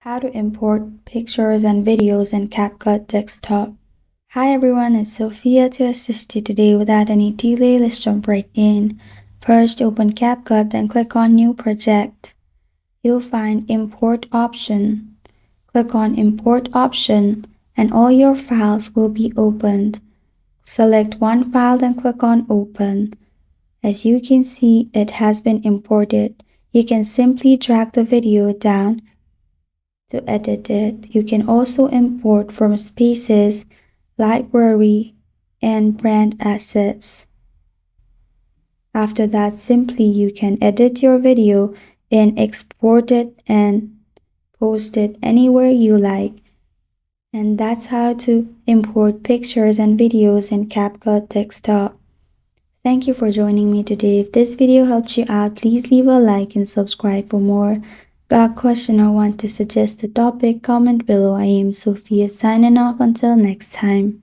How to import pictures and videos in CapCut desktop. Hi everyone, it's Sophia to assist you today. Without any delay, let's jump right in. First, open CapCut, then click on New Project. You'll find Import option. Click on Import option and all your files will be opened. Select one file, then click on Open. As you can see, it has been imported. You can simply drag the video down to edit it. You can also import from Spaces, Library, and Brand Assets. After that, simply you can edit your video and export it and post it anywhere you like. And that's how to import pictures and videos in CapCut desktop. Thank you for joining me today. If this video helped you out, please leave a like and subscribe for more. Got a question or want to suggest a topic? Comment below. I am Sophia signing off until next time.